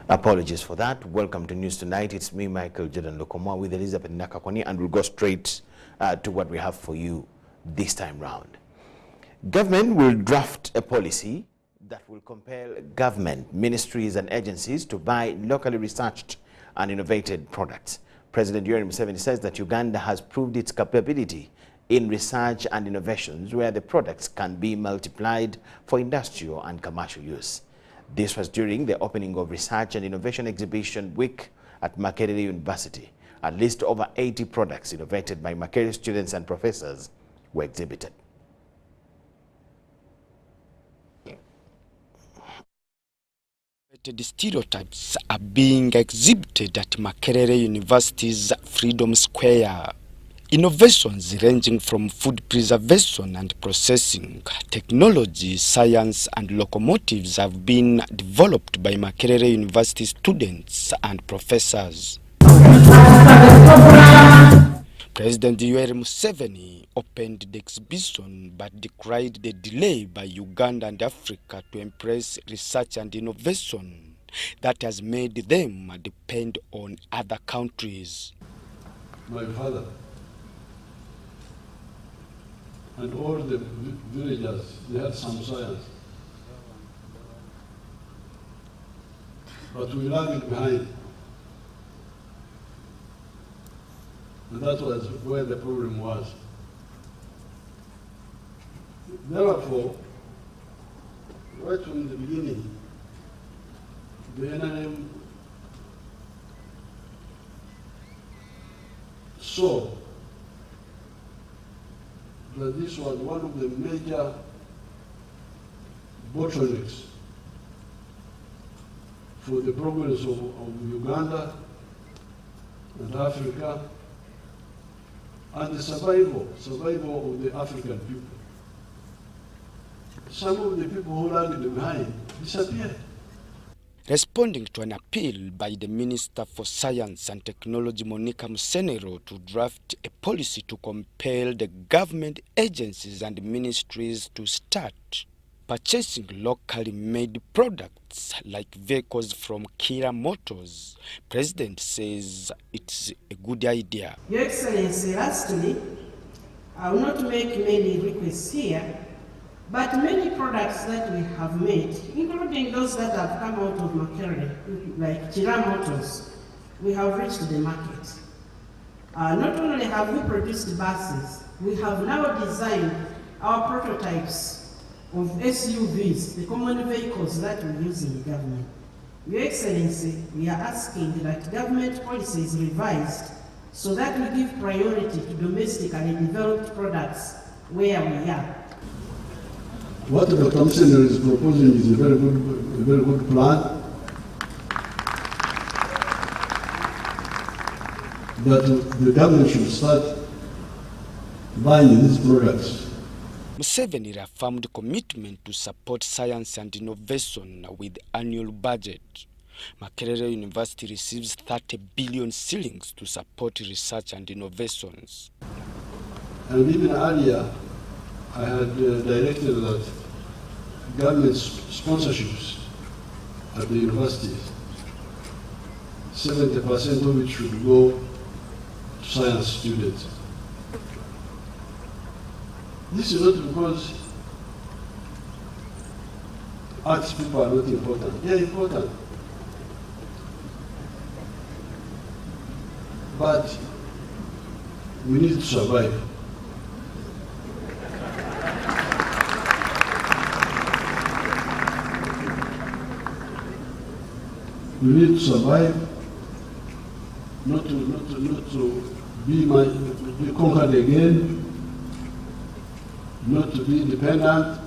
Apologies for that. Welcome to News Tonight. It's me, Micheal Lukomwa, with Elizabeth Nakakoni, and we'll go straight to what we have for you this time round. Government will draft a policy that will compel government, ministries and agencies to buy locally researched and innovated products. President Yoweri Museveni says that Uganda has proved its capability in research and innovations where the products can be multiplied for industrial and commercial use. This was during the opening of Research and Innovation Exhibition Week at Makerere University. At least over 80 products innovated by Makerere students and professors were exhibited. The stereotypes are being exhibited at Makerere University's Freedom Square. Innovations ranging from food preservation and processing, technology, science and locomotives have been developed by Makerere University students and professors. President Yoweri Museveni opened the exhibition but decried the delay by Uganda and Africa to embrace research and innovation that has made them depend on other countries. My father and all the villagers, they had some science. But we lagged behind. And that was where the problem was. Therefore, right from the beginning, the NRM saw that this was one of the major bottlenecks for the progress of Uganda and Africa and the survival of the African people. Some of the people who lagged behind disappeared. Responding to an appeal by the Minister for Science and Technology, Monica Musenero, to draft a policy to compel the government agencies and ministries to start purchasing locally made products like vehicles from Kira Motors, President says it's a good idea. Your Excellency, lastly, I will not make many requests here, but many products that we have made, including those that have come out of Makerere, like Kira Motors, we have reached the market. Not only have we produced buses, we have now designed our prototypes of SUVs, the common vehicles that we use in the government. Your Excellency, we are asking that government policy is revised so that we give priority to domestically developed products where we are. What the Commissioner is proposing is a very good plan. But the government should start buying these products. Museveni reaffirmed commitment to support science and innovation with annual budget. Makerere University receives 30 billion shillings to support research and innovations. And even earlier, I had directed that government sponsorships at the universities, 70% of it should go to science students. This is not because arts people are not important. They are important. But we need to survive. We need to survive, not to be conquered again, not to be dependent.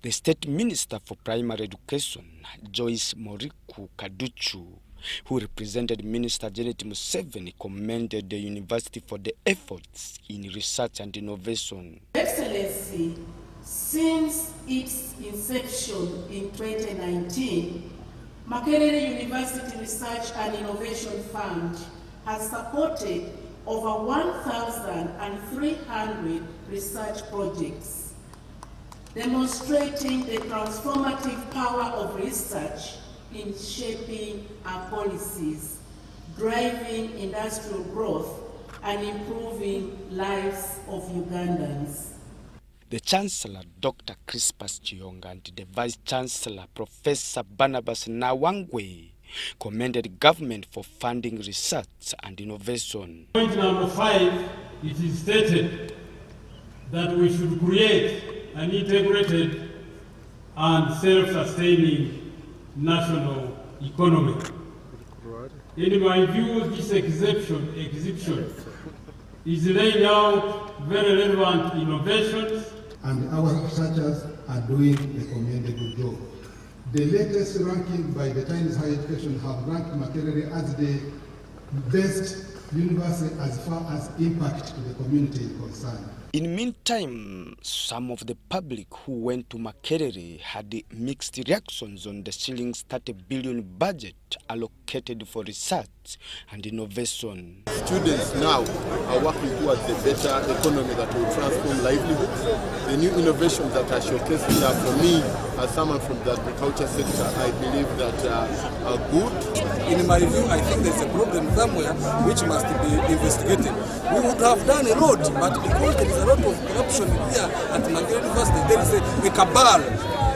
The State Minister for Primary Education, Joyce Moriku Kaduchu, who represented Minister Janet Museveni, commended the university for the efforts in research and innovation. Excellency, since its inception in 2019, Makerere University Research and Innovation Fund has supported over 1,300 research projects, demonstrating the transformative power of research in shaping our policies, driving industrial growth, and improving lives of Ugandans. The Chancellor, Dr. Crispus Chiyonga, and the Vice Chancellor, Professor Barnabas Nawangwe, commended government for funding research and innovation. Point number 5, it is stated that we should create an integrated and self-sustaining national economy. In my view, this exhibition is laying out very relevant innovations. And our researchers are doing a commendable job. The latest ranking by the Chinese Higher Education have ranked Makerere as the best university as far as impact to the community is concerned. In the meantime, some of the public who went to Makerere had mixed reactions on the shillings 30 billion budget allocated for research and innovation. Students now are working towards a better economy that will transform livelihoods. The new innovations that are showcased here, for me, as someone from the agriculture sector, I believe that are good. In my view, I think there's a problem somewhere which must be investigated. We would have done a lot, but because there is a lot of corruption here at Makerere University, there is a cabal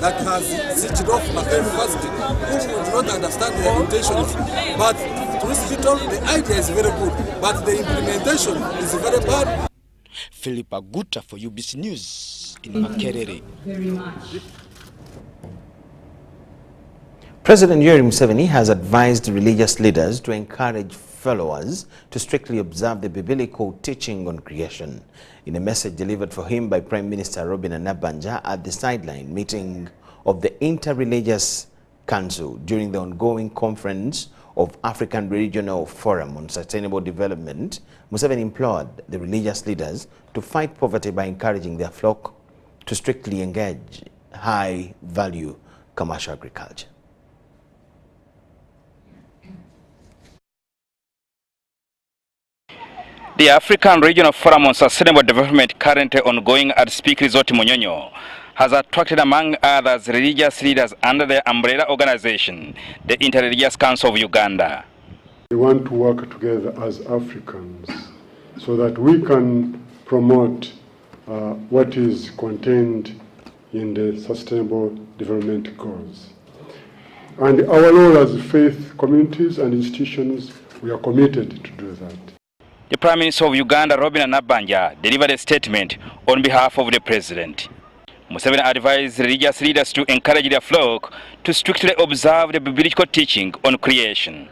that has switched off Makerere University, who do not understand their intentions. But the idea is very good, but the implementation is very bad. Philip Aguta for UBC News in Makerere. Very much. President Yoweri Museveni has advised religious leaders to encourage followers to strictly observe the biblical teaching on creation. In a message delivered for him by Prime Minister Robin Anabanja at the sideline meeting of the Interreligious Council during the ongoing conference of African Regional Forum on Sustainable Development, Museveni implored the religious leaders to fight poverty by encouraging their flock to strictly engage high-value commercial agriculture. The African Regional Forum on Sustainable Development, currently ongoing at Speak Resort Munyonyo, has attracted among others religious leaders under the umbrella organization, the Interreligious Council of Uganda. We want to work together as Africans so that we can promote what is contained in the Sustainable Development Goals. And our role as faith communities and institutions, we are committed to do that. The Prime Minister of Uganda, Robin Anabanja, delivered a statement on behalf of the President. Museveni advised religious leaders to encourage their flock to strictly observe the biblical teaching on creation.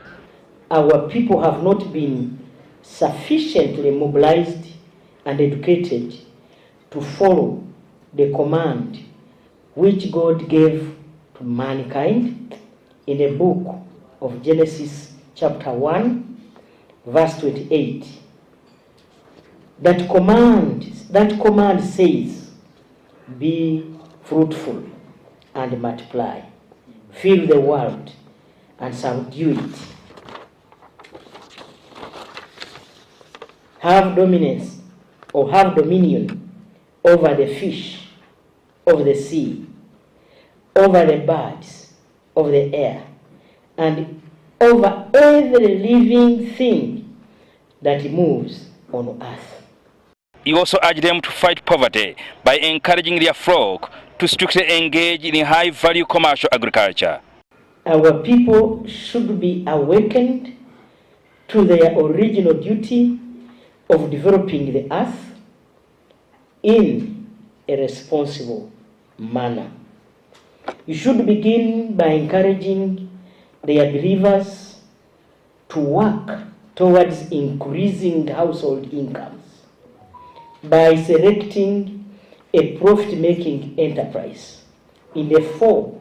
Our people have not been sufficiently mobilized and educated to follow the command which God gave to mankind in the book of Genesis chapter 1, verse 28. That command says, be fruitful and multiply, fill the world and subdue it. Have dominance or have dominion over the fish of the sea, over the birds of the air, and over every living thing that moves on earth. He also urged them to fight poverty by encouraging their flock to strictly engage in high-value commercial agriculture. Our people should be awakened to their original duty of developing the earth in a responsible manner. You should begin by encouraging their believers to work towards increasing household incomes by selecting a profit-making enterprise in the 4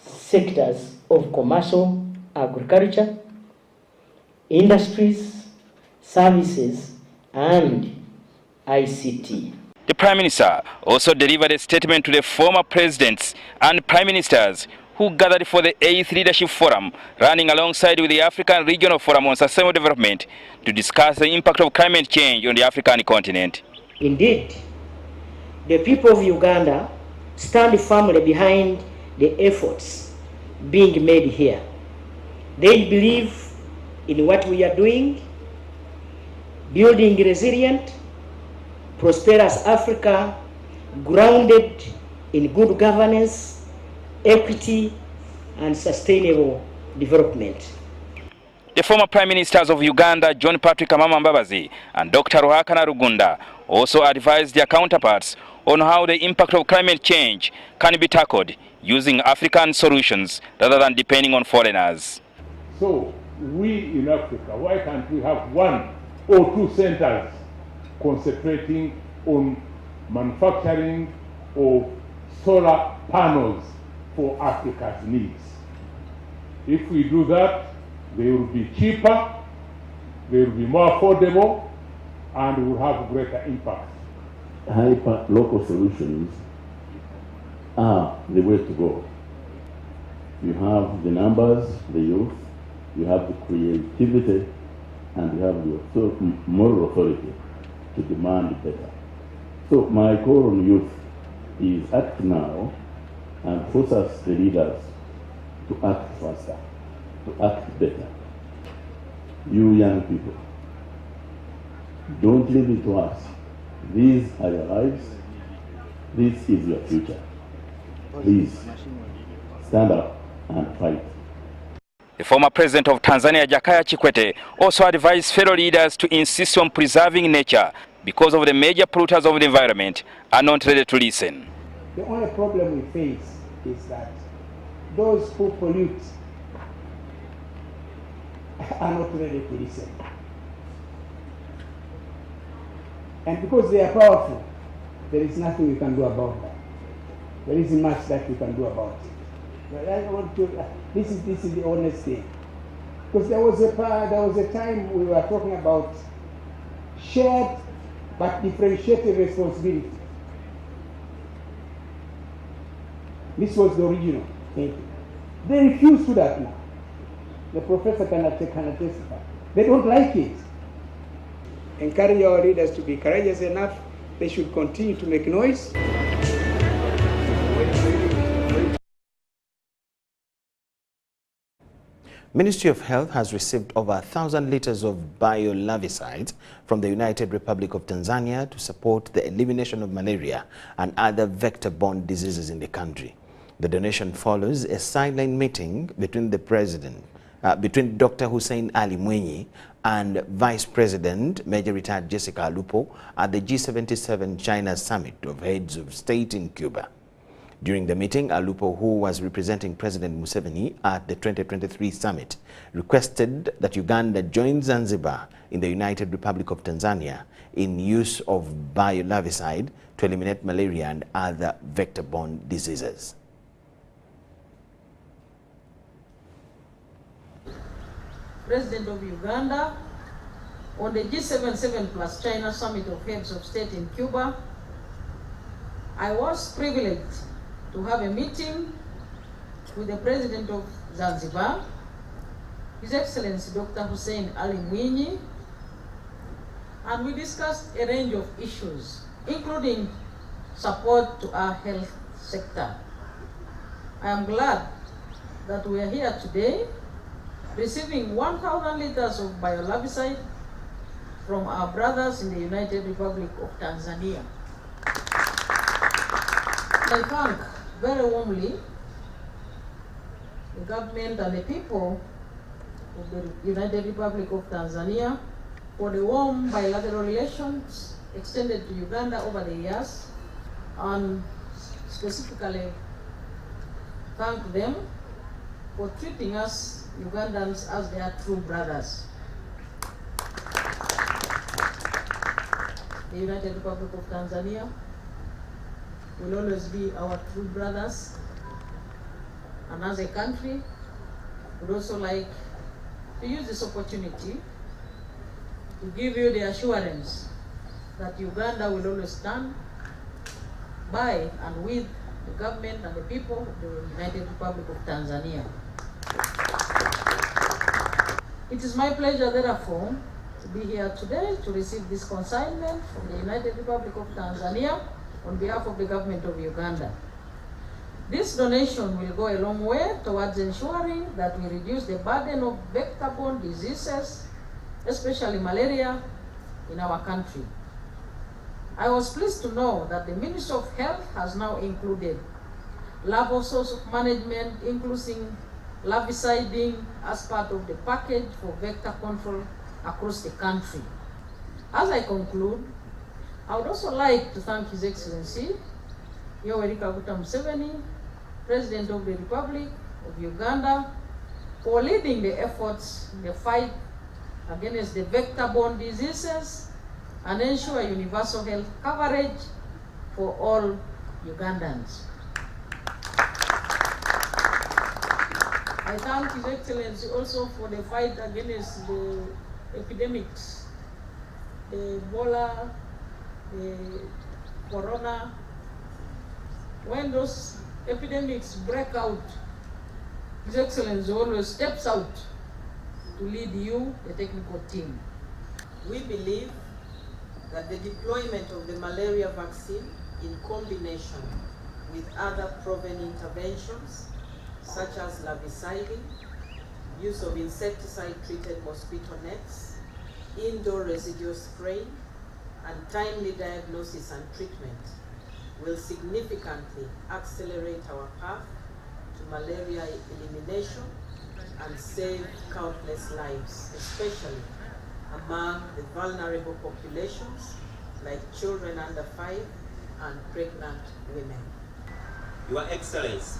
sectors of commercial agriculture, industries, services, and ICT. The Prime Minister also delivered a statement to the former presidents and prime ministers who gathered for the 8th Leadership Forum, running alongside with the African Regional Forum on Sustainable Development to discuss the impact of climate change on the African continent. Indeed, the people of Uganda stand firmly behind the efforts being made here They believe in what we are doing, building resilient, prosperous Africa, grounded in good governance, equity, and sustainable development. The former Prime Ministers of Uganda, John Patrick Amama Mbabazi and Dr. Ruhakana Rugunda, also advised their counterparts on how the impact of climate change can be tackled using African solutions rather than depending on foreigners. So, we in Africa, why can't we have 1 or 2 centers concentrating on manufacturing of solar panels for Africa's needs? If we do that, they will be cheaper, they will be more affordable, and will have greater impact. Hyper-local solutions are the way to go. You have the numbers, the youth, you have the creativity, and you have the moral authority to demand better. So my call on youth is act now and force us, the leaders, to act faster, to act better. You young people, don't leave it to us. These are your lives. This is your future. Please stand up and fight. The former president of Tanzania, Jakaya Kikwete, also advised fellow leaders to insist on preserving nature because of the major polluters of the environment are not ready to listen. The only problem we face is that those who pollute are not ready to listen. And because they are powerful, there is nothing we can do about that. There isn't much that we can do about it. But I want to, this is the honest thing. Because there was a time we were talking about shared but differentiated responsibility. This was the original thinking. They refuse to that now. The professor cannot testify. They don't like it. Encourage our leaders to be courageous enough. They should continue to make noise. Ministry of Health has received over 1,000 liters of biolarvicides from the United Republic of Tanzania to support the elimination of malaria and other vector-borne diseases in the country. The donation follows a sideline meeting between between Dr. Hussein Ali Mwenyi and Vice President Major Retired Jessica Alupo at the G77 China Summit of Heads of State in Cuba. During the meeting, Alupo, who was representing President Museveni at the 2023 summit, requested that Uganda join Zanzibar in the United Republic of Tanzania in use of biolarvicide to eliminate malaria and other vector-borne diseases. President of Uganda, on the G77 plus China Summit of Heads of State in Cuba, I was privileged to have a meeting with the President of Zanzibar, His Excellency Dr. Hussein Ali Mwinyi, and we discussed a range of issues, including support to our health sector. I am glad that we are here today receiving 1,000 liters of biolarvicide from our brothers in the United Republic of Tanzania. I thank very warmly the government and the people of the United Republic of Tanzania for the warm bilateral relations extended to Uganda over the years, and specifically thank them for treating us Ugandans as their true brothers. The United Republic of Tanzania will always be our true brothers, and as a country, we'd also like to use this opportunity to give you the assurance that Uganda will always stand by and with the government and the people of the United Republic of Tanzania. It is my pleasure, therefore, to be here today to receive this consignment from the United Republic of Tanzania on behalf of the government of Uganda. This donation will go a long way towards ensuring that we reduce the burden of vector-borne diseases, especially malaria, in our country. I was pleased to know that the Ministry of Health has now included larval source of management, including larviciding, as part of the package for vector control across the country. As I conclude, I would also like to thank His Excellency Yoweri Kaguta Museveni, President of the Republic of Uganda, for leading the efforts in the fight against the vector-borne diseases and ensure universal health coverage for all Ugandans. I thank His Excellency also for the fight against the epidemics, the Ebola, the Corona. When those epidemics break out, His Excellency always steps out to lead you, the technical team. We believe that the deployment of the malaria vaccine in combination with other proven interventions such as larviciding, use of insecticide-treated mosquito nets, indoor residual spraying, and timely diagnosis and treatment will significantly accelerate our path to malaria elimination and save countless lives, especially among the vulnerable populations like children under 5 and pregnant women. Your Excellency,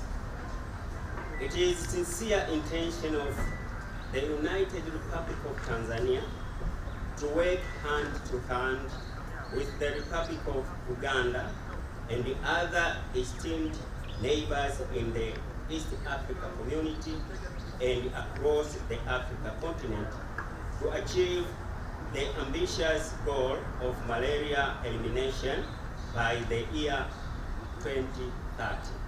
it is sincere intention of the United Republic of Tanzania to work hand to hand with the Republic of Uganda and the other esteemed neighbors in the East Africa community and across the Africa continent to achieve the ambitious goal of malaria elimination by the year 2030.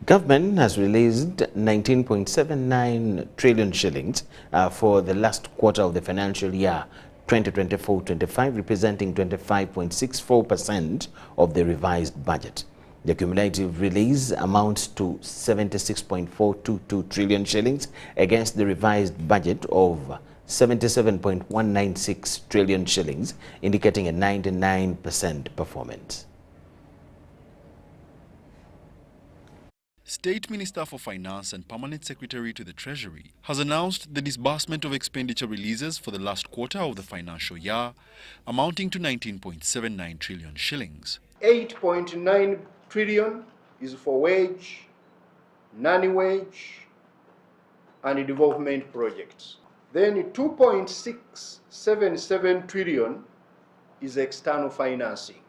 Government has released 19.79 trillion shillings for the last quarter of the financial year 2024-25, representing 25.64% of the revised budget. The cumulative release amounts to 76.422 trillion shillings against the revised budget of 77.196 trillion shillings, indicating a 99% performance. State Minister for Finance and Permanent Secretary to the Treasury has announced the disbursement of expenditure releases for the last quarter of the financial year, amounting to 19.79 trillion shillings. 8.9 trillion is for wage, non-wage, and development projects. Then 2.677 trillion is external financing,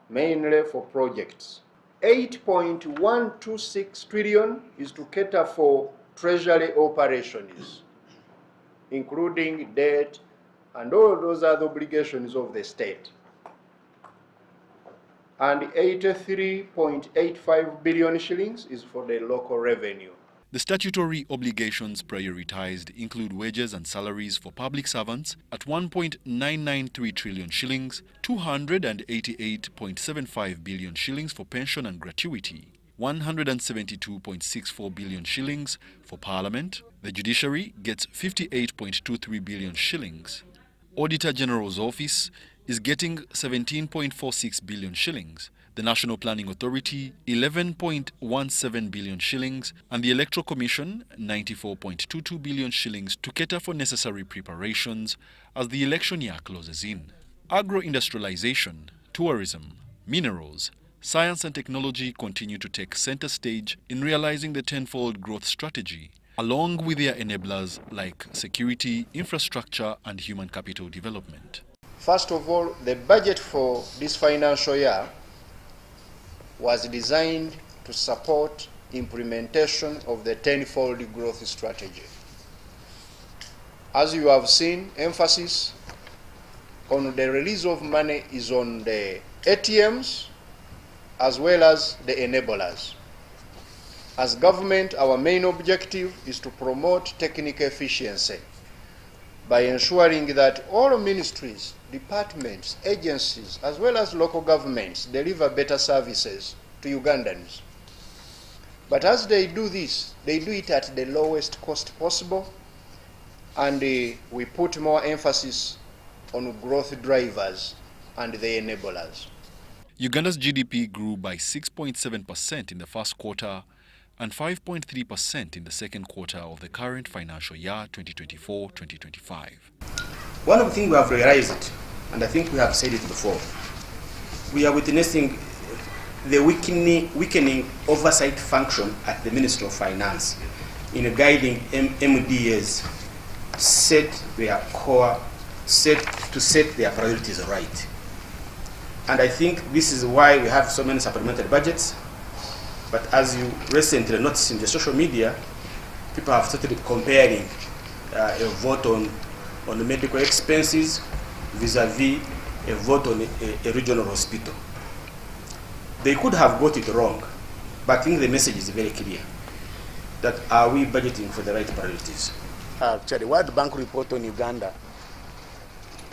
mainly for projects. 8.126 trillion is to cater for treasury operations, including debt and all those other obligations of the state. And 83.85 billion shillings is for the local revenue. The statutory obligations prioritized include wages and salaries for public servants at 1.993 trillion shillings, 288.75 billion shillings for pension and gratuity, 172.64 billion shillings for Parliament. The Judiciary gets 58.23 billion shillings. Auditor General's Office is getting 17.46 billion shillings. The National Planning Authority, 11.17 billion shillings, and the Electoral Commission, 94.22 billion shillings to cater for necessary preparations as the election year closes in. Agro-industrialization, tourism, minerals, science and technology continue to take center stage in realizing the tenfold growth strategy, along with their enablers like security, infrastructure, and human capital development. First of all, the budget for this financial year was designed to support implementation of the tenfold growth strategy. As you have seen, emphasis on the release of money is on the ATMs as well as the enablers. As government, our main objective is to promote technical efficiency by ensuring that all ministries, departments, agencies, as well as local governments deliver better services to Ugandans. But as they do this, they do it at the lowest cost possible, and we put more emphasis on growth drivers and the enablers. Uganda's GDP grew by 6.7% in the first quarter and 5.3% in the second quarter of the current financial year 2024-2025. One of the things we have realized, and I think we have said it before, we are witnessing the weakening oversight function at the Ministry of Finance in guiding MDAs set their priorities right. And I think this is why we have so many supplementary budgets. But as you recently noticed in the social media, people have started comparing a vote on the medical expenses vis-a-vis a vote on a regional hospital. They could have got it wrong, but I think the message is very clear that are we budgeting for the right priorities? Actually, World Bank report on Uganda,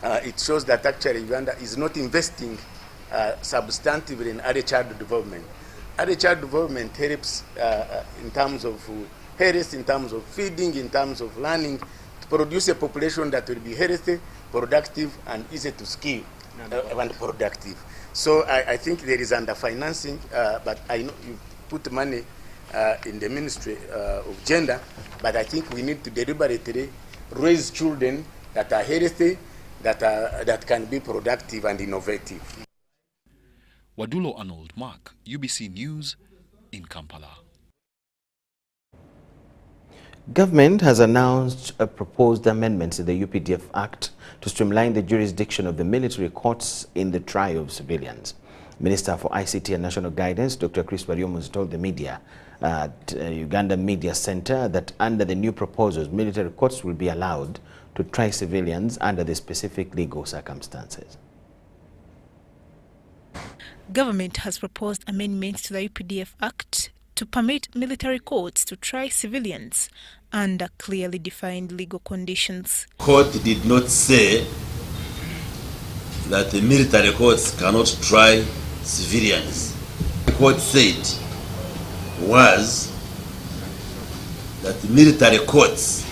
it shows that actually Uganda is not investing substantively in early childhood development. Early child development helps in terms of health, in terms of feeding, in terms of learning, to produce a population that will be healthy, productive, and easy to scale and productive. So I think there is underfinancing, but I know you put money in the Ministry of Gender, but I think we need to deliberately raise children that are healthy, that can be productive and innovative. Wadulo Arnold Mark, UBC News in Kampala. Government has announced a proposed amendment to the UPDF Act to streamline the jurisdiction of the military courts in the trial of civilians. Minister for ICT and National Guidance, Dr. Chris Baryomunsi, told the media at Uganda Media Center that under the new proposals, military courts will be allowed to try civilians under the specific legal circumstances. Government has proposed amendments to the UPDF Act to permit military courts to try civilians under clearly defined legal conditions. Court did not say that the military courts cannot try civilians. The court said was that the military courts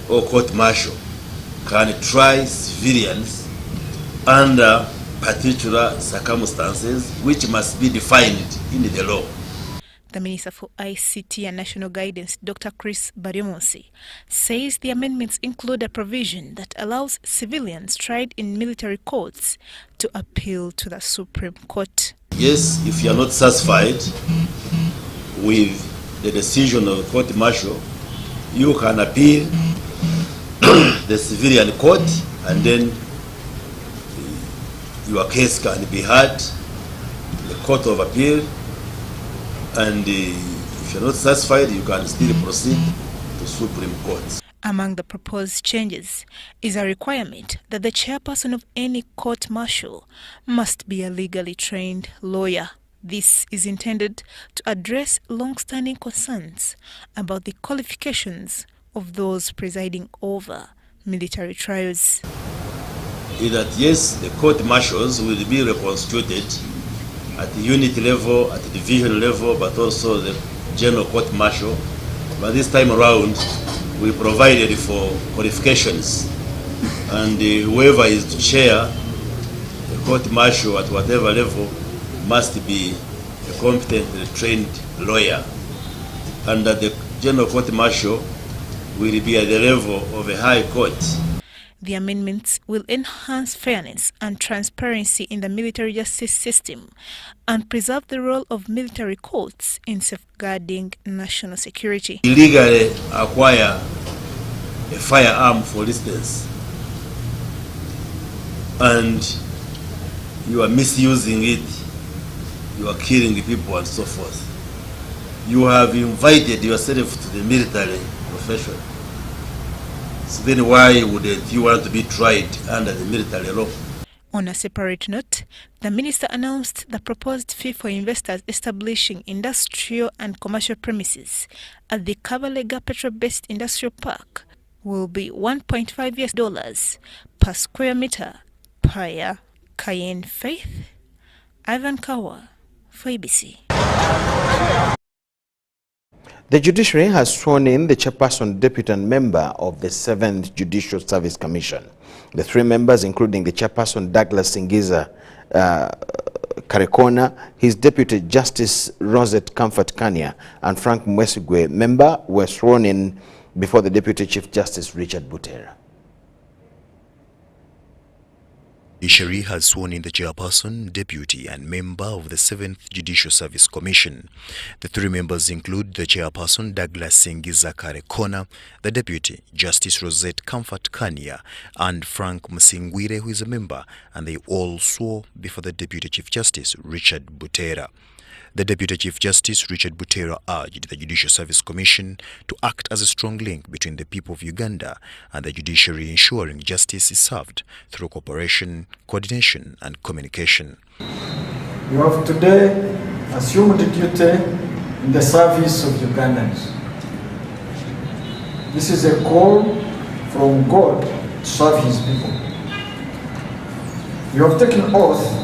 or court martial can try civilians under particular circumstances which must be defined in the law. The Minister for ICT and National Guidance, Dr. Chris Baryomunsi, says the amendments include a provision that allows civilians tried in military courts to appeal to the Supreme Court. Yes, if you are not satisfied with the decision of the court martial, you can appeal the civilian court, and then your case can be heard in the Court of Appeal, and if you're not satisfied, you can still proceed to Supreme Court. Among the proposed changes is a requirement that the chairperson of any court martial must be a legally trained lawyer. This is intended to address long-standing concerns about the qualifications of those presiding over military trials. Is that yes, the court martials will be reconstituted at the unit level, at the division level, but also the general court martial. But this time around, we provided for qualifications, and whoever is to chair the court martial at whatever level must be a competent, trained lawyer. And that the general court martial will be at the level of a high court. The amendments will enhance fairness and transparency in the military justice system and preserve the role of military courts in safeguarding national security. Illegally acquire a firearm, for instance, and you are misusing it, you are killing the people and so forth. You have invited yourself to the military profession. So then why wouldn't you want to be tried under the military law? On a separate note, the minister announced the proposed fee for investors establishing industrial and commercial premises at the Kabalega petrol-based industrial park will be $1.5 per square meter per year. Cayenne Faith, Ivan Kawa, for ABC. The judiciary has sworn in the chairperson, deputy and member of the 7th Judicial Service Commission. The 3 members, including the chairperson Douglas Singiza Karekona, his deputy Justice Rosette Comfort Kania, and Frank Mwesigwe, member, were sworn in before the Deputy Chief Justice Richard Butera. The judiciary has sworn in the chairperson, deputy and member of the 7th Judicial Service Commission. The 3 members include the chairperson Douglas Singiza Karekona, the deputy Justice Rosette Comfort Kania, and Frank Msingwire, who is a member, and they all swore before the Deputy Chief Justice Richard Butera. The Deputy Chief Justice Richard Butera urged the Judicial Service Commission to act as a strong link between the people of Uganda and the judiciary, ensuring justice is served through cooperation, coordination and communication. You have today assumed duty in the service of Ugandans. This is a call from God to serve His people. You have taken oath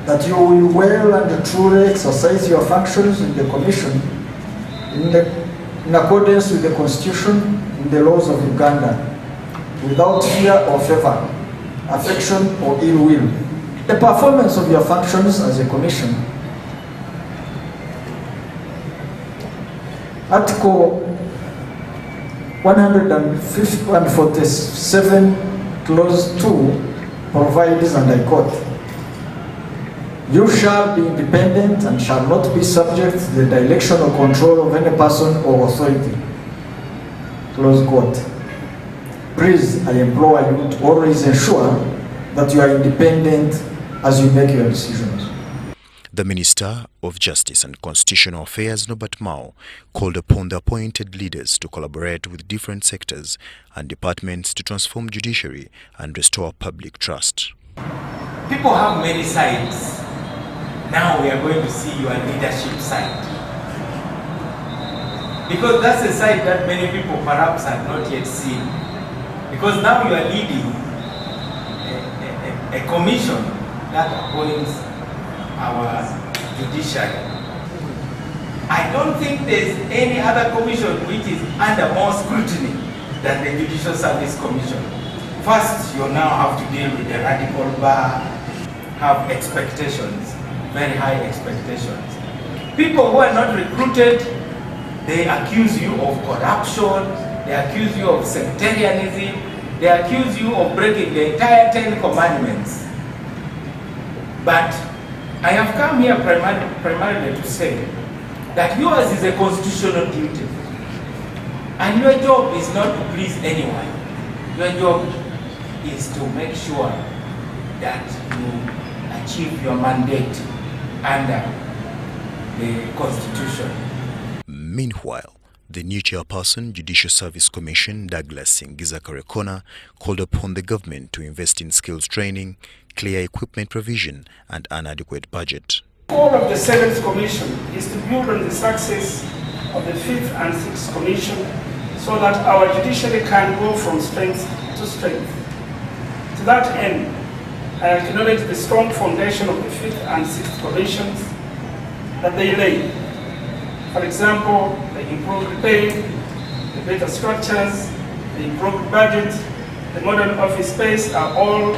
that you will well and truly exercise your functions in the Commission in accordance with the Constitution and the laws of Uganda, without fear or favor, affection or ill will. The performance of your functions as a Commission. Article 147, Clause 2 provides, and I quote, "You shall be independent and shall not be subject to the direction or control of any person or authority." Close quote. Please, I implore you to always ensure that you are independent as you make your decisions. The Minister of Justice and Constitutional Affairs, Norbert Mao, called upon the appointed leaders to collaborate with different sectors and departments to transform judiciary and restore public trust. People have many sides. Now we are going to see your leadership side. Because that's a side that many people perhaps have not yet seen. Because now you are leading a commission that appoints our judiciary. I don't think there's any other commission which is under more scrutiny than the Judicial Service Commission. First, you now have to deal with the radical bar, have expectations, very high expectations. People who are not recruited, they accuse you of corruption, they accuse you of sectarianism, they accuse you of breaking the entire 10 commandments. But I have come here primarily to say that yours is a constitutional duty. And your job is not to please anyone. Your job is to make sure that you achieve your mandate under the Constitution. Meanwhile, the new chairperson, Judicial Service Commission, Douglas Singiza Karekona, called upon the government to invest in skills training, clear equipment provision, and an adequate budget. The goal of the 7th Commission is to build on the success of the 5th and 6th Commission so that our judiciary can go from strength to strength. To that end, I acknowledge the strong foundation of the 5th and 6th Commissions that they laid. For example, the improved pay, the better structures, the improved budget, the modern office space are all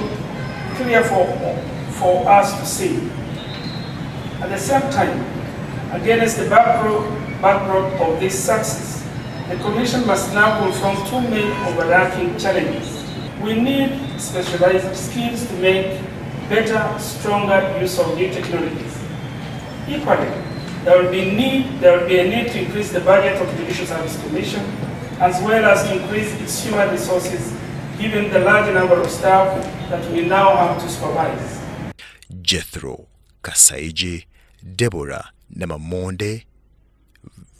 clear for us to see. At the same time, against the backdrop of this success, the Commission must now confront 2 main overarching challenges. We need specialized skills to make better, stronger use of new technologies. Equally, there will be a need to increase the budget of the Judicial Service Commission, as well as increase its human resources, given the large number of staff that we now have to supervise. Jethro Kasaiji, Deborah Namamonde,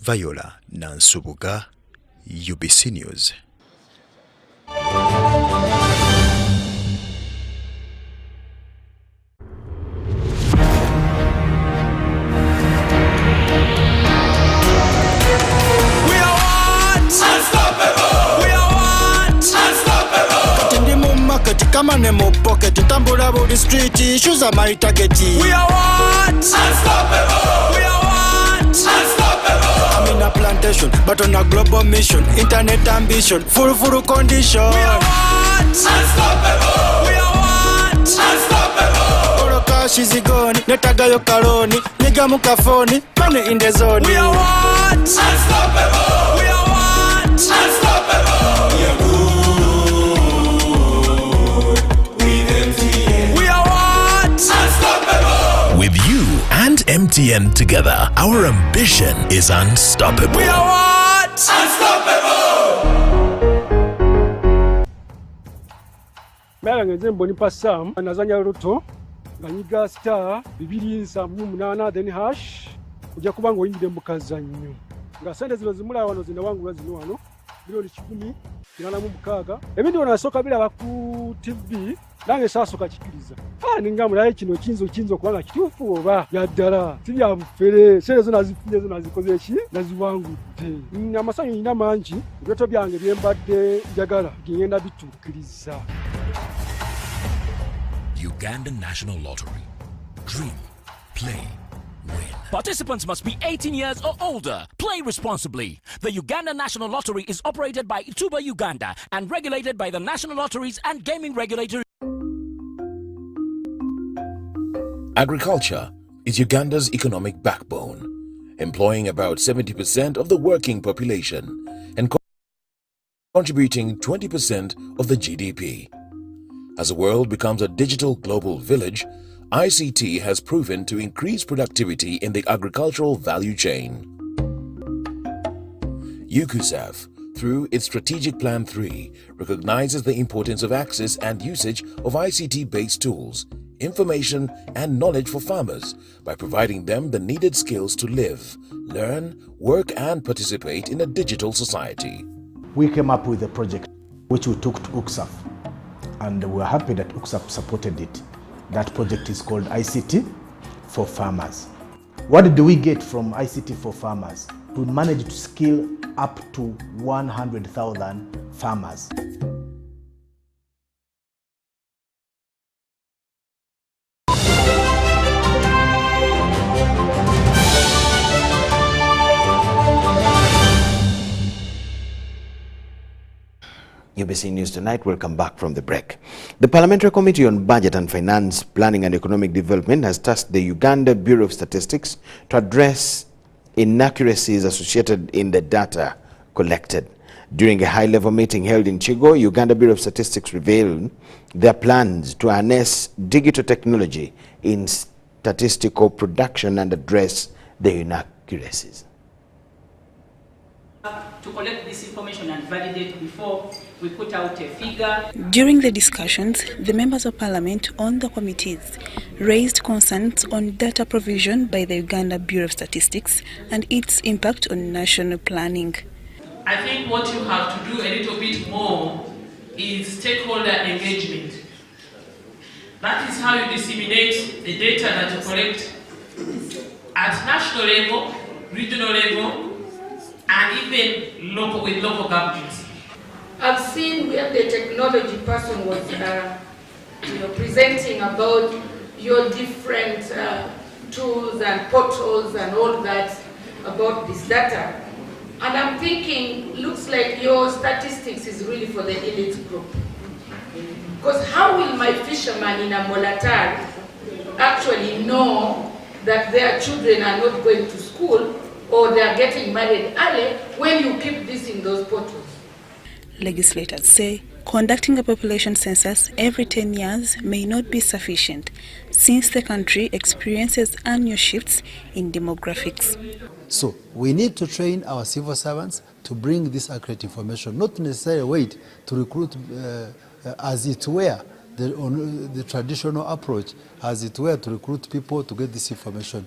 Viola Nansubuga, UBC News. Kama nemo pocket, tambula body street, issues are my target. We are what? Unstoppable. We are what? Unstoppable. I'm in a plantation, but on a global mission. Internet ambition, full condition. We are what? Unstoppable. We are what? Unstoppable. Oro cash is gone, netaga yo kaloni, niga mukafoni, money in the zone. We are what? Unstoppable. We are what? Unstoppable. We are good with MTN. We are what? Unstoppable. With you and MTN together, our ambition is unstoppable. We are what? Unstoppable. Mera ngenze mbonipa Sam anazanya Ruto ganyiga star 278 then hash kujja kuba ngo oyingire mu kazannyo nga sente zino zimula wano zina wangu zino wano milioni 10 ebindi wanasooka biraba ku TV nange saasoka kikiriza ninga mulaye kino kinzo kubanga kituufu oba yaddala tibya mufere sente zino nazifunye zino nazikoze ki naziwangudde amasanyu nina mangi ebyoto byange byembadde njagala ngenda bituukiriza. Uganda National Lottery. Dream, play, win. Participants must be 18 years or older. Play responsibly. The Uganda National Lottery is operated by Ituba Uganda and regulated by the National Lotteries and Gaming Regulatory. Agriculture is Uganda's economic backbone, employing about 70% of the working population and contributing 20% of the GDP. As the world becomes a digital global village, ICT has proven to increase productivity in the agricultural value chain. UCUSAF, through its Strategic Plan 3, recognizes the importance of access and usage of ICT-based tools, information and knowledge for farmers by providing them the needed skills to live, learn, work and participate in a digital society. We came up with a project which we took to UCSAF, and we are happy that UCSAF supported it. That project is called ICT for Farmers. What do we get from ICT for Farmers? We managed to skill up to 100,000 farmers. UBC News Tonight. Welcome back from the break. The Parliamentary Committee on Budget and Finance, Planning and Economic Development has tasked the Uganda Bureau of Statistics to address inaccuracies associated in the data collected. During a high-level meeting held in Chigo, Uganda Bureau of Statistics revealed their plans to harness digital technology in statistical production and address the inaccuracies. To collect this information and validate before we put out a figure. During the discussions, the members of parliament on the committees raised concerns on data provision by the Uganda Bureau of Statistics and its impact on national planning. I think what you have to do a little bit more is stakeholder engagement. That is how you disseminate the data that you collect at national level, regional level, and even with local governments. I've seen where the technology person was presenting about your different tools and portals and all that about this data. And I'm thinking, looks like your statistics is really for the elite group. Because how will my fisherman in a Molatar actually know that their children are not going to school or they are getting married early when you keep this in those portals? Legislators say conducting a population census every 10 years may not be sufficient since the country experiences annual shifts in demographics. So we need to train our civil servants to bring this accurate information, not necessarily wait to recruit as it were, the traditional approach, as it were, to recruit people to get this information.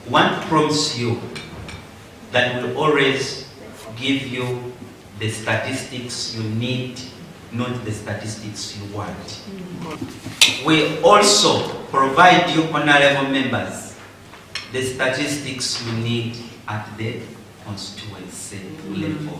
One prompts you that will always give you the statistics you need, not the statistics you want. We also provide you, honorable members, the statistics you need at the constituency level.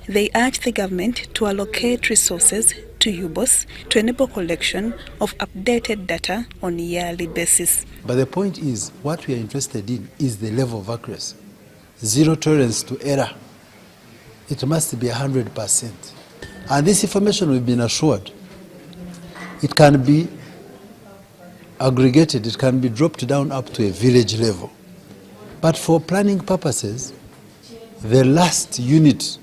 They urge the government to allocate resources to UBOS to enable collection of updated data on a yearly basis. But the point is, what we are interested in is the level of accuracy. Zero tolerance to error. It must be 100%. And this information we've been assured, it can be aggregated, it can be dropped down up to a village level. But for planning purposes, the last unit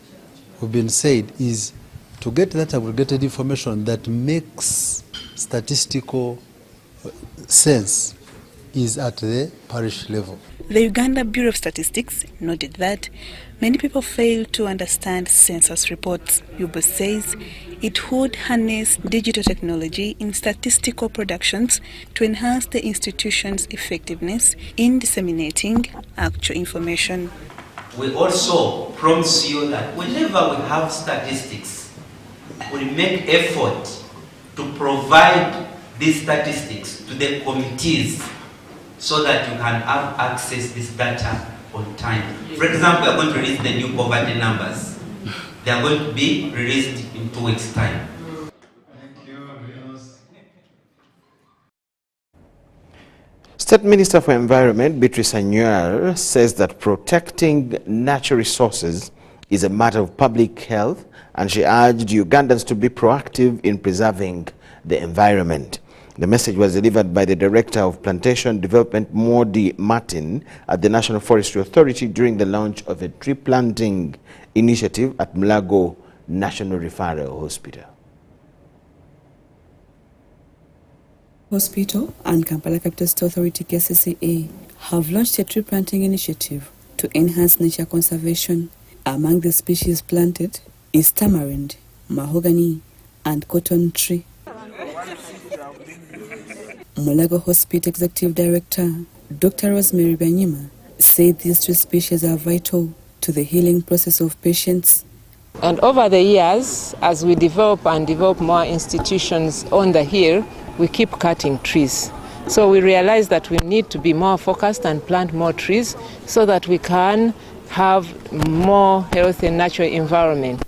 we've been said is to get that aggregated information that makes statistical sense is at the parish level. The Uganda Bureau of Statistics noted that many people fail to understand census reports. UBOS says it would harness digital technology in statistical productions to enhance the institution's effectiveness in disseminating actual information. We also promise you that whenever we have statistics, we make effort to provide these statistics to the committees so that you can have access to this data on time. For example, we are going to release the new poverty numbers. They are going to be released in 2 weeks' time. State Minister for Environment, Beatrice Anyuar, says that protecting natural resources is a matter of public health, and she urged Ugandans to be proactive in preserving the environment. The message was delivered by the Director of Plantation Development, Modi Martin, at the National Forestry Authority during the launch of a tree planting initiative at Mulago National Referral Hospital. Hospital and Kampala Capital City Authority KCCA have launched a tree planting initiative to enhance nature conservation. Among the species planted is tamarind, mahogany, and cotton tree. Mulago Hospital Executive Director Dr. Rosemary Banyima said these tree species are vital to the healing process of patients. And over the years, as we develop more institutions on the hill, we keep cutting trees. So we realize that we need to be more focused and plant more trees so that we can have more healthy and natural environment.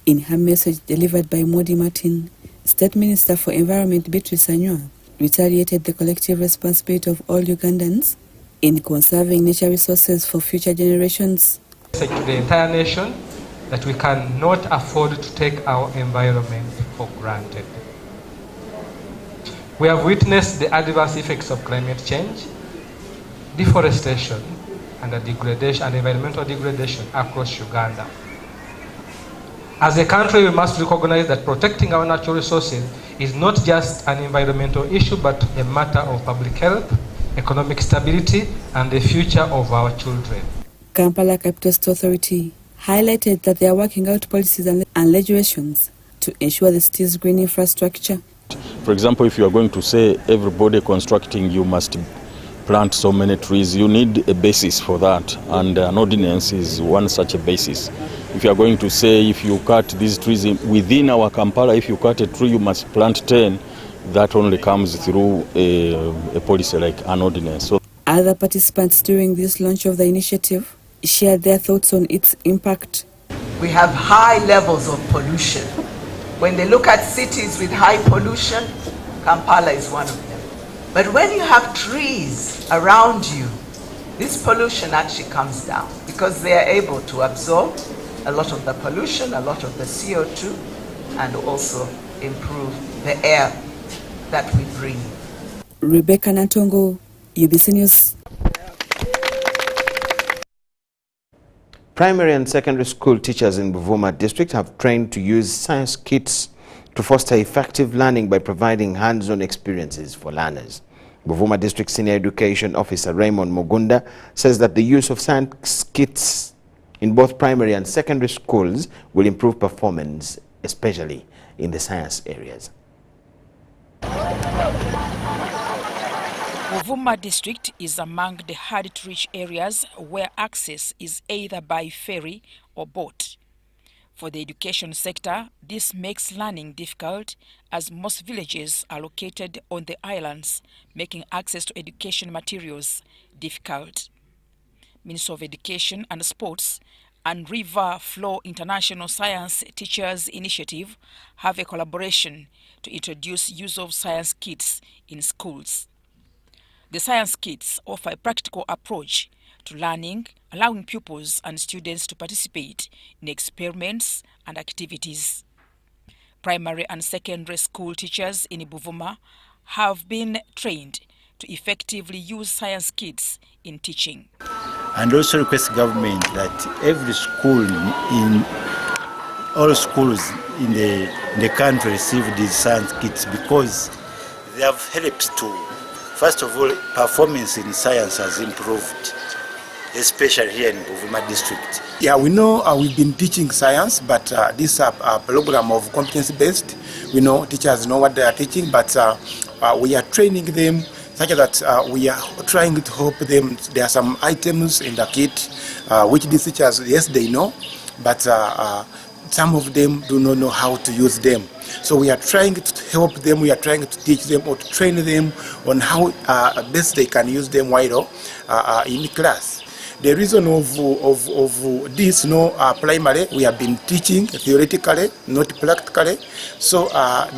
In her message delivered by Modi Martin, State Minister for Environment Beatrice Anyuar reiterated the collective responsibility of all Ugandans in conserving nature resources for future generations. To the entire nation that we cannot afford to take our environment for granted. We have witnessed the adverse effects of climate change, deforestation, and the degradation and environmental degradation across Uganda. As a country, we must recognize that protecting our natural resources is not just an environmental issue, but a matter of public health, economic stability, and the future of our children. Kampala Capital City Authority highlighted that they are working out policies and legislations to ensure the city's green infrastructure. For example, if you are going to say everybody constructing, you must plant so many trees, you need a basis for that, and an ordinance is one such a basis. If you are going to say if you cut these trees within our Kampala, if you cut a tree, you must plant 10, that only comes through a policy like an ordinance. So other participants during this launch of the initiative shared their thoughts on its impact. We have high levels of pollution. When they look at cities with high pollution, Kampala is one of them. But when you have trees around you, this pollution actually comes down because they are able to absorb a lot of the pollution, a lot of the CO2, and also improve the air that we breathe. Rebecca Natongo, UBC News. Primary and secondary school teachers in Buvuma district have trained to use science kits to foster effective learning by providing hands-on experiences for learners. Buvuma District Senior Education Officer Raymond Mugunda says that the use of science kits in both primary and secondary schools will improve performance, especially in the science areas. Buvuma district is among the hard-to-reach areas where access is either by ferry or boat. For the education sector, this makes learning difficult as most villages are located on the islands, making access to education materials difficult. Minister of Education and Sports and River Flow International Science Teachers Initiative have a collaboration to introduce use of science kits in schools. The science kits offer a practical approach to learning, allowing pupils and students to participate in experiments and activities. Primary and secondary school teachers in Buvuma have been trained to effectively use science kits in teaching. And also request government that every school in all schools in the country receive these science kits, because they have helped to, first of all, performance in science has improved, especially here in Buvuma district. Yeah, we know we've been teaching science, but this is a program of competency-based. We know teachers know what they are teaching, but we are training them such that we are trying to help them. There are some items in the kit which these teachers, yes, they know, but some of them do not know how to use them. So we are trying to help them, we are trying to teach them or to train them on how best they can use them while in class. The reason of this, primary, we have been teaching theoretically, not practically. So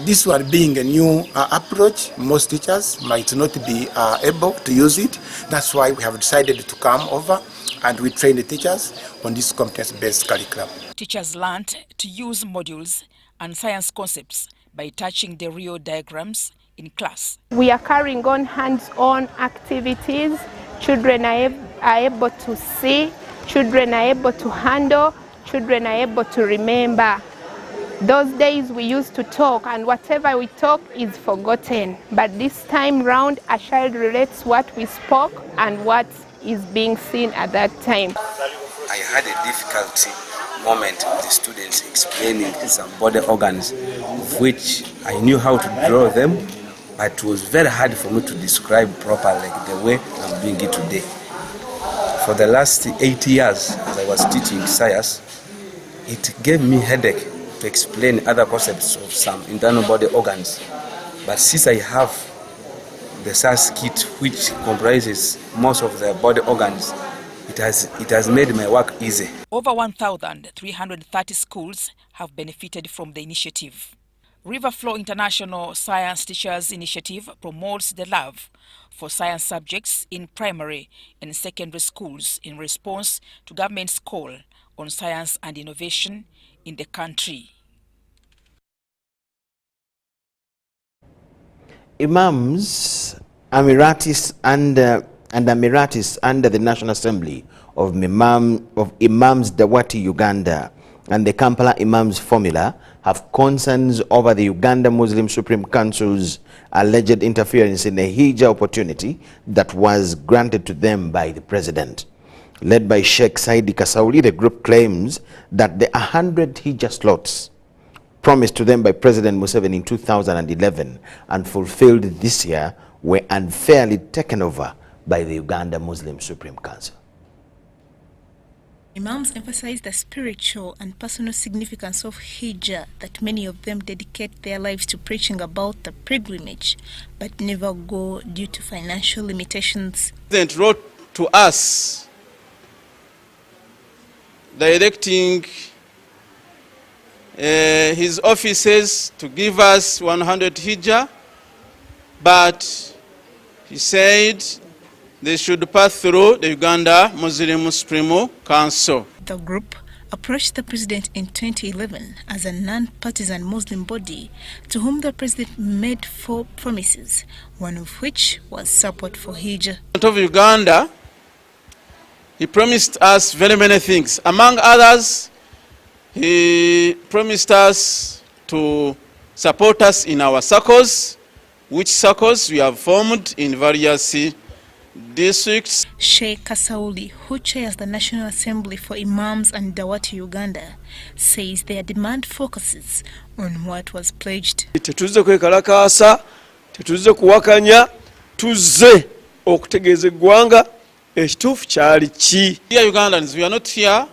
this one being a new approach, most teachers might not be able to use it. That's why we have decided to come over and we train the teachers on this competence-based curriculum. Teachers learned to use modules and science concepts by touching the real diagrams in class. We are carrying on hands-on activities. Children are able to see, children are able to handle, children are able to remember. Those days we used to talk, and whatever we talk is forgotten. But this time round, a child relates what we spoke and what is being seen at that time. I had a difficult moment with the students explaining some body organs, of which I knew how to draw them, but it was very hard for me to describe properly the way I'm doing it today. For the last 8 years, as I was teaching science, it gave me headache to explain other concepts of some internal body organs. But since I have the science kit, which comprises most of the body organs, it has made my work easy. Over 1,330 schools have benefited from the initiative. River Flow International Science Teachers Initiative promotes the love for science subjects in primary and secondary schools in response to government's call on science and innovation in the country. Imams, Amiratis and Amiratis under the National Assembly of Imams Dawati Uganda and the Kampala Imams Formula have concerns over the Uganda Muslim Supreme Council's alleged interference in a Hijjah opportunity that was granted to them by the president. Led by Sheikh Saidi Kasauli, the group claims that the 100 Hijjah slots promised to them by President Museveni in 2011 and fulfilled this year were unfairly taken over by the Uganda Muslim Supreme Council. Imams emphasize the spiritual and personal significance of Hijjah, that many of them dedicate their lives to preaching about the pilgrimage, but never go due to financial limitations. The President wrote to us directing his offices to give us 100 Hijjah, but he said they should pass through the Uganda Muslim Supreme Council. The group approached the president in 2011 as a non-partisan Muslim body to whom the president made 4 promises, one of which was support for Hijjah. Of Uganda, he promised us very many things. Among others, he promised us to support us in our circles, which circles we have formed in various districts. Sheikh Kasauli, who chairs the National Assembly for Imams and Dawati Uganda, says their demand focuses on what was pledged. Tetuze kwekalakaasa, tetuze kuwakanya, tuzze okutegeeza eggwanga ekituufu kyali ki. Dear Ugandans, we are not here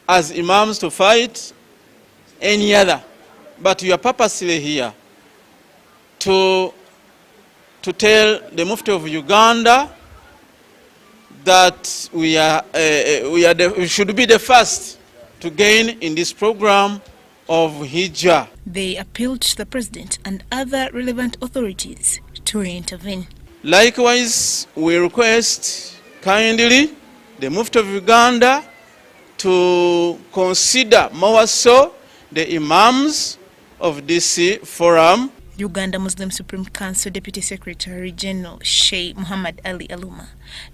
as imams to fight any other, but we are purposely here to tell the Mufti of Uganda that we should be the first to gain in this program of Hijra. They appealed to the President and other relevant authorities to intervene. Likewise, we request kindly the Mufti of Uganda to consider more so the imams of this forum. Uganda Muslim Supreme Council Deputy Secretary General Sheikh Muhammad Ali Aluma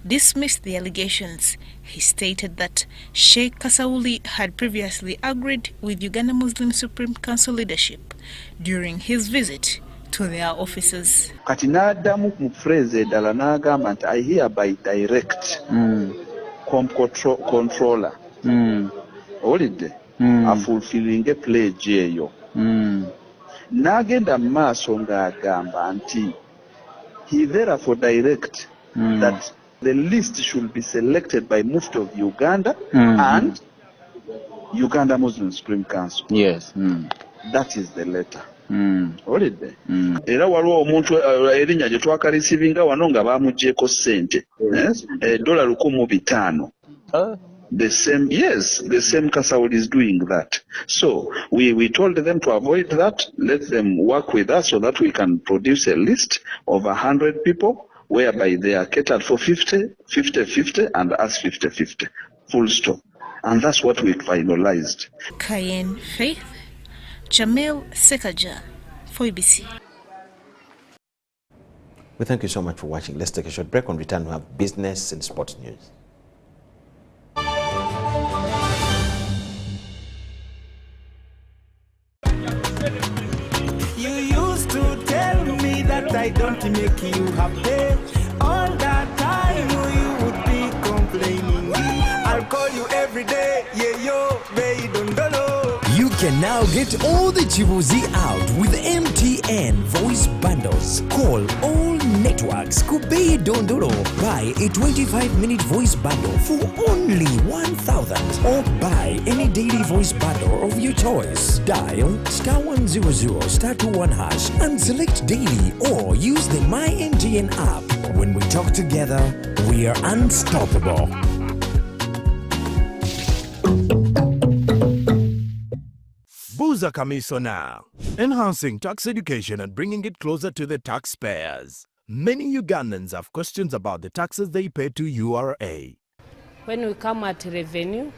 dismissed the allegations. He stated that Sheikh Kasauli had previously agreed with Uganda Muslim Supreme Council leadership during his visit to their offices. Kati n'addamu mu phrase eddala n'agamba nti I hereby direct controller olidde afulfilling a pledge eyo n'agenda mu maaso ng'agamba nti he therefore direct that the list should be selected by Mufti of Uganda and Uganda Muslim Supreme Council. Yes. That is the letter. Olidde era waliwo omuntu erinnya gye twakarisivinga wano nga bamuggyeko ssente $1,500. The same, yes, the same Kasauli is doing that. So we told them to avoid that. Let them work with us so that we can produce a list of 100 people whereby they are catered for 50-50 and us 50-50. Full stop. And that's what we finalized. Kayen Faith, Jamil Sekaja for UBC. We thank you so much for watching. Let's take a short break. On return, we have business and sports news. You used to tell me that I don't make you happy. All that time you would be complaining. I'll call you every day, yeah yo, baby don't know. You can now get all the Chibuzi out with MTN voice bundles. Call all networks. Kubei Dondoro. Buy a 25-minute voice bundle for only 1,000 or buy any daily voice bundle of your choice. Dial *100 *21# and select daily or use the My MTN app. When we talk together, we are unstoppable. Buza Commissioner, enhancing tax education and bringing it closer to the taxpayers. Many Ugandans have questions about the taxes they pay to URA. When we come at revenue,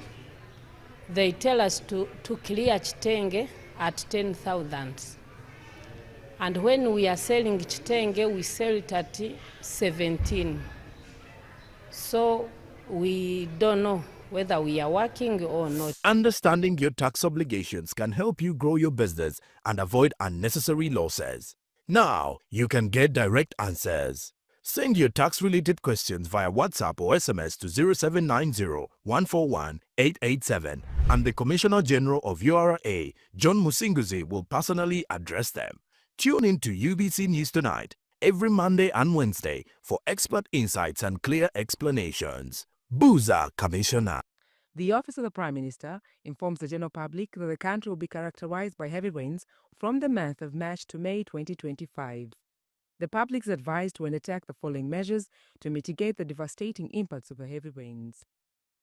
they tell us to clear Chitenge at 10,000. And when we are selling Chitenge, we sell it at 17. So we don't know whether we are working or not. Understanding your tax obligations can help you grow your business and avoid unnecessary losses. Now, you can get direct answers. Send your tax-related questions via WhatsApp or SMS to 0790-141-887 and the Commissioner General of URA, John Musinguzi, will personally address them. Tune in to UBC News Tonight every Monday and Wednesday for expert insights and clear explanations. Buza Commissioner. The Office of the Prime Minister informs the general public that the country will be characterized by heavy rains from the month of March to May 2025. The public is advised to undertake the following measures to mitigate the devastating impacts of the heavy rains.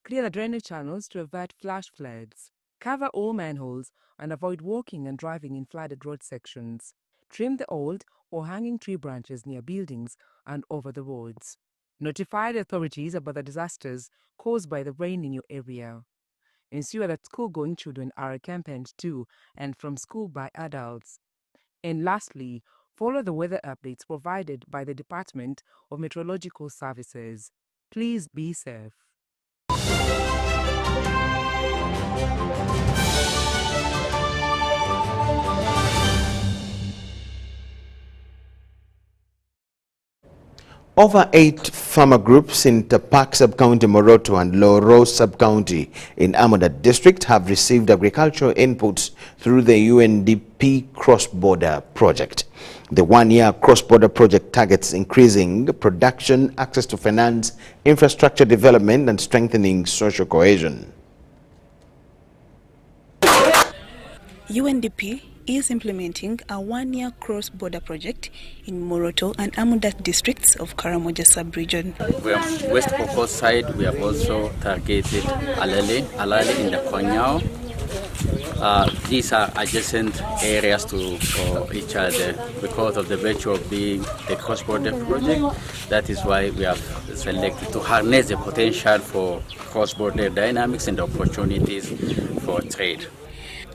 Clear the drainage channels to avert flash floods. Cover all manholes and avoid walking and driving in flooded road sections. Trim the old or hanging tree branches near buildings and over the roads. Notify the authorities about the disasters caused by the rain in your area. Ensure that school-going children are accompanied to and from school by adults. And lastly, follow the weather updates provided by the Department of Meteorological Services. Please be safe. Over 8 farmer groups in Tapak Sub-County Moroto and Loro Sub-County in Amada District have received agricultural inputs through the UNDP cross-border project. The one-year cross-border project targets increasing production, access to finance, infrastructure development, and strengthening social cohesion. UNDP is implementing a one-year cross-border project in Moroto and Amudat districts of Karamoja sub-region. On West Pokot side, we have also targeted Alali in the Konyao. These are adjacent areas to each other because of the virtue of being a cross-border project. That is why we have selected to harness the potential for cross-border dynamics and opportunities for trade.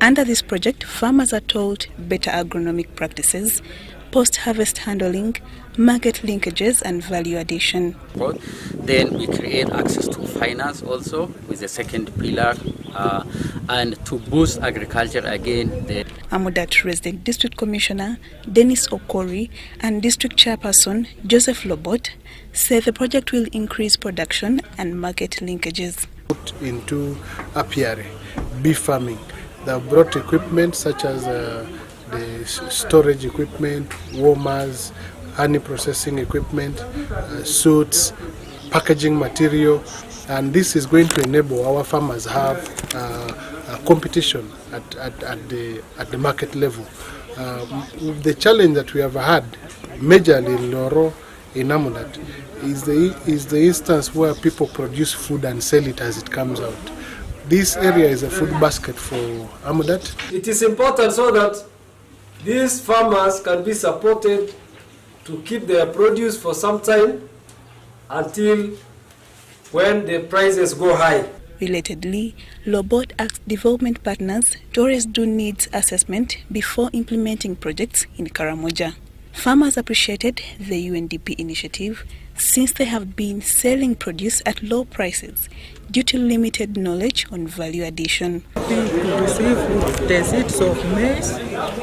Under this project, farmers are taught better agronomic practices, post-harvest handling, market linkages, and value addition. Then we create access to finance also with the second pillar, and to boost agriculture again. Amudat Resident District Commissioner Dennis Okori and District Chairperson Joseph Lobot say the project will increase production and market linkages. Into apiary, beef farming. They have brought equipment such as the storage equipment, warmers, honey processing equipment, suits, packaging material, and this is going to enable our farmers have a competition at the market level. The challenge that we have had majorly in Loro, in Amudat, is the instance where people produce food and sell it as it comes out. This area is a food basket for Amudat. It is important so that these farmers can be supported to keep their produce for some time until when the prices go high. Relatedly, Lobot asked development partners to always do needs assessment before implementing projects in Karamoja. Farmers appreciated the UNDP initiative since they have been selling produce at low prices due to limited knowledge on value addition. We receive the seeds of maize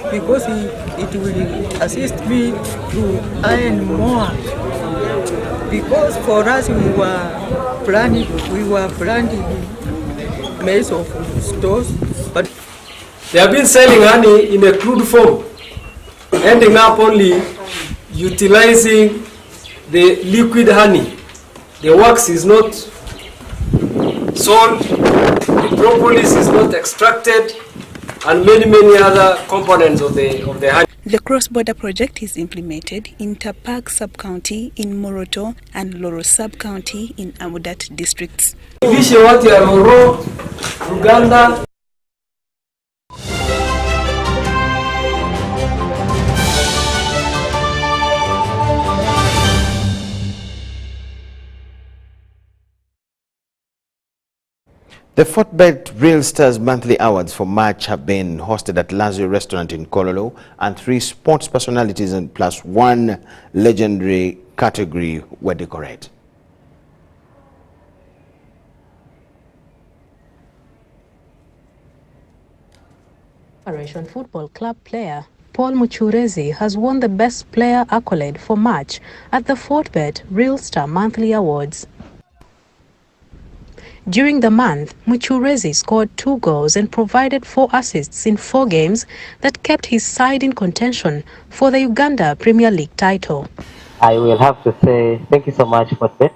because it will assist me to earn more. Because for us we were planting maize of stores, but they have been selling honey in a crude form, ending up only utilizing the liquid honey. The wax is not sold, the propolis is not extracted, and many other components of the honey. The cross-border project is implemented in Tapag sub-county in Moroto and Loro sub-county in Amudat districts. Loro, Uganda. The Fortbet Real Stars monthly awards for March have been hosted at Lazio Restaurant in Kololo, and 3 sports personalities and plus 1 legendary category were decorated. Federation Football Club player Paul Muchurezi has won the Best Player accolade for March at the Fortbet Real Star Monthly Awards. During the month, Muchurezi scored 2 goals and provided 4 assists in 4 games that kept his side in contention for the Uganda Premier League title. I will have to say thank you so much, Fortbet.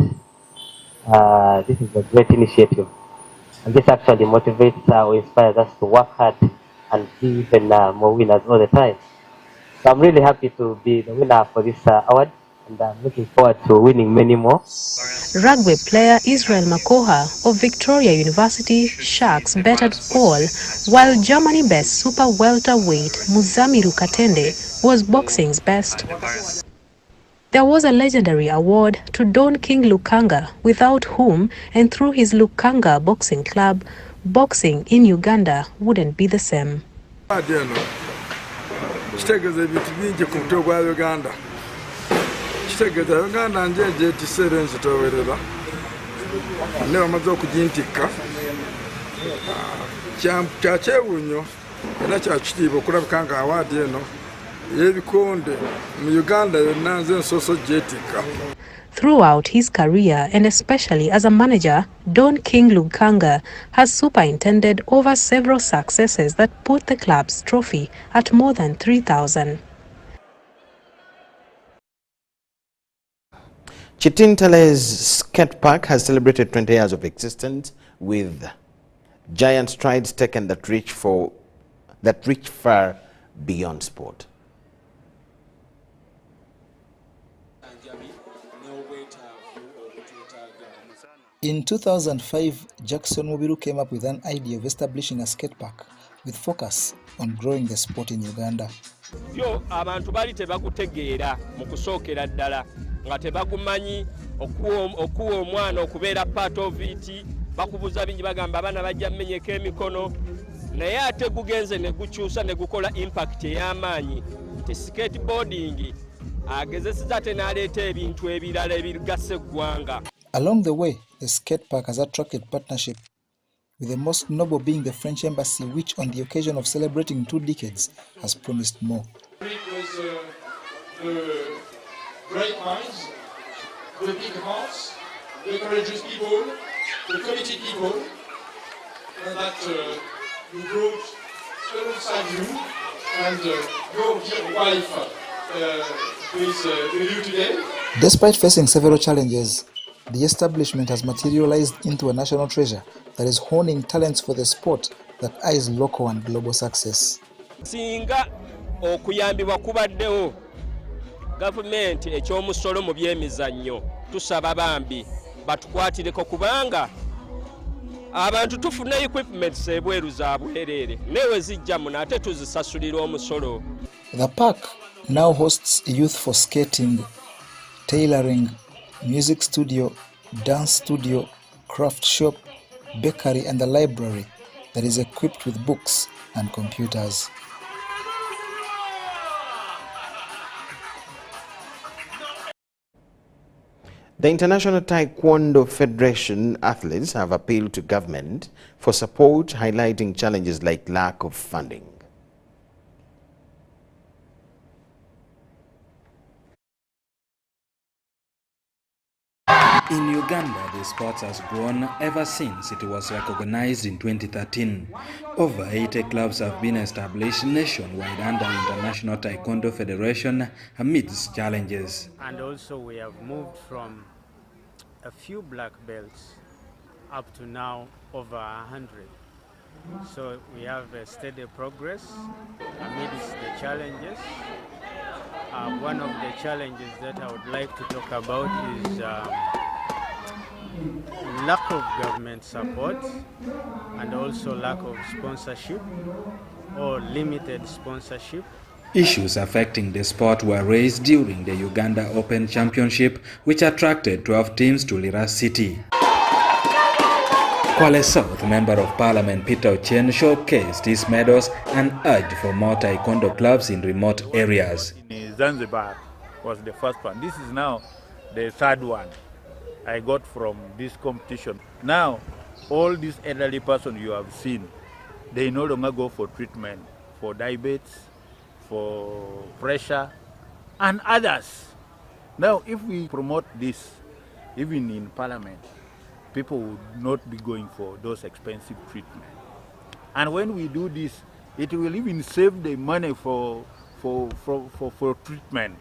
This is a great initiative, and this actually motivates or inspires us to work hard and be even more winners all the time. So I'm really happy to be the winner for this award, and I'm looking forward to winning many more. Rugby player Israel Makoha of Victoria University Sharks bettered all, while Germany-based super welterweight Muzamiru Katende was boxing's best. There was a legendary award to Don King Lukanga, without whom and through his Lukanga Boxing Club, boxing in Uganda wouldn't be the same. Uganda njeje tisere nzitowerera ne bamaze okugintikka kyachewunyo era kyakitiibwa okulabika nga awaadi eno y'ebikonde mu Uganda yonna nze nsoso gyetikka. Throughout his career, and especially as a manager, Don King Lukanga has superintended over several successes that put the club's trophy at more than 3,000. Chitintale's skate park has celebrated 20 years of existence, with giant strides taken that reach far beyond sport. In 2005, Jackson Mubiru came up with an idea of establishing a skate park with focus on growing the sport in Uganda. Yo abantu bali tebakutegeera mu kusookera ddala nga tebakumanyi okuwa omwana okubeera part of it, bakubuza bingi bagamba abaana bajja mmenyeka emikono, naye ate gugenze ne gukyusa ne gukola impact ey'amaanyi nti skateboarding agezeseza ate n'aleeta ebintu ebirala ebigasa eggwanga. Along the way, the skate park has attracted partnership, with the most noble being the French embassy, which on the occasion of celebrating 2 decades has promised more. It was the great minds, the big hearts, the courageous people, the committed people that you brought alongside you, and your dear wife with you today. Despite facing several challenges, the establishment has materialized into a national treasure that is honing talents for the sport that eyes local and global success. Singa okuyambibwa kubaddewo gavumenti ekyomusolo mu byemizannyo, tusaba bambi batukwatireko kubanga abantu tufuna equipments ebweru za bwerere newe zijja mu nate tuzisasulira omusolo. The park now hosts a youth for skating, tailoring, music studio, dance studio, craft shop, bakery and a library that is equipped with books and computers. The International Taekwondo Federation athletes have appealed to government for support, highlighting challenges like lack of funding. In Uganda, the sport has grown ever since it was recognized in 2013. Over 80 clubs have been established nationwide under International Taekwondo Federation amidst challenges. And also we have moved from a few black belts up to now over 100. So we have a steady progress amidst the challenges. One of the challenges that I would like to talk about is lack of government support and also lack of sponsorship or limited sponsorship. Issues affecting the sport were raised during the Uganda Open Championship, which attracted 12 teams to Lira City. Kwale South Member of Parliament Peter Ochen showcased his medals and urged for more Taekwondo clubs in remote areas. Zanzibar was the first one. This is now the third one I got from this competition. Now, all these elderly persons you have seen, they no longer go for treatment for diabetes, for pressure, and others. Now, if we promote this, even in Parliament, people would not be going for those expensive treatment. And when we do this, it will even save the money for treatment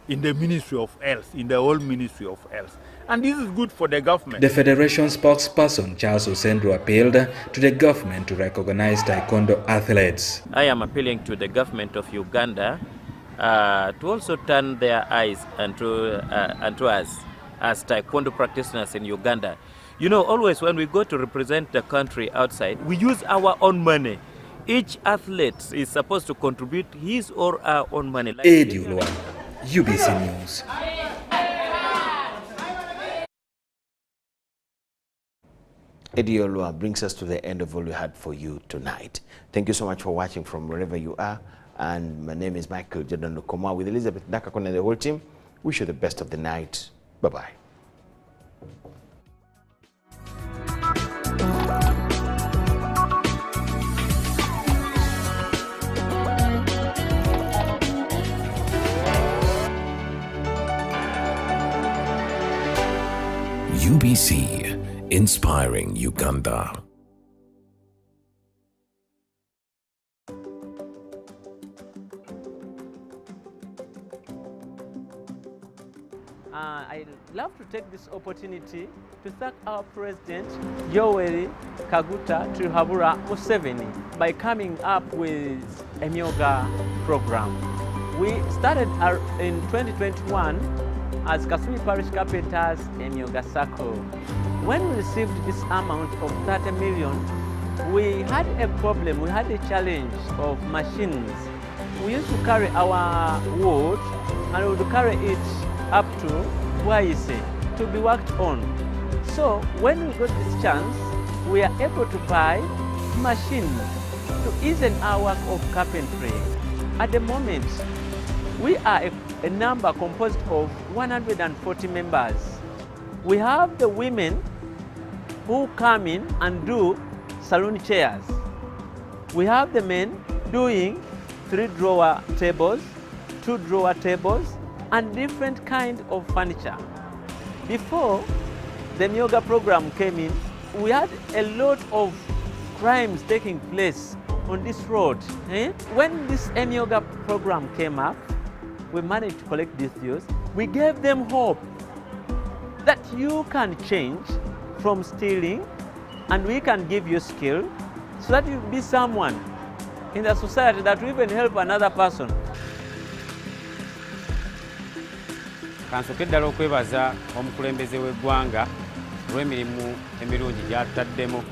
in the Ministry of Health, in the whole Ministry of Health. And this is good for the government. The Federation spokesperson Charles Osendro appealed to the government to recognize Taekwondo athletes. I am appealing to the government of Uganda to also turn their eyes unto us as Taekwondo practitioners in Uganda. You know, always when we go to represent the country outside, we use our own money. Each athlete is supposed to contribute his or her own money. Eddie Ulwa, UBC News. Eddie Olua brings us to the end of all we had for you tonight. Thank you so much for watching from wherever you are. And my name is Micheal Jordan Lukomwa with Elizabeth Nakakon and the whole team. Wish you the best of the night. Bye-bye. UBC, inspiring Uganda. I love to take this opportunity to thank our President, Yoweri Kaguta Trihabura Museveni, by coming up with a Myoga program. We started in 2021 as Kasumi Parish Carpenters a Myoga Circle. When we received this amount of 30 million, we had a problem, we had a challenge of machines. We used to carry our wood and we would carry it up to Bwaise to be worked on. So when we got this chance, we are able to buy machines to ease our work of carpentry. At the moment, we are a number composed of 140 members. We have the women who come in and do saloon chairs. We have the men doing 3-drawer tables, 2-drawer tables, and different kind of furniture. Before the Myoga program came in, we had a lot of crimes taking place on this road. When this Myoga program came up, we managed to collect these youths. We gave them hope that you can change from stealing, and we can give you skill so that you'll be someone in the society that will even help another person. Kansoke ddala okwebaza omukulembeze w'eggwanga olw'emirimu emirungi gy'ataddemu.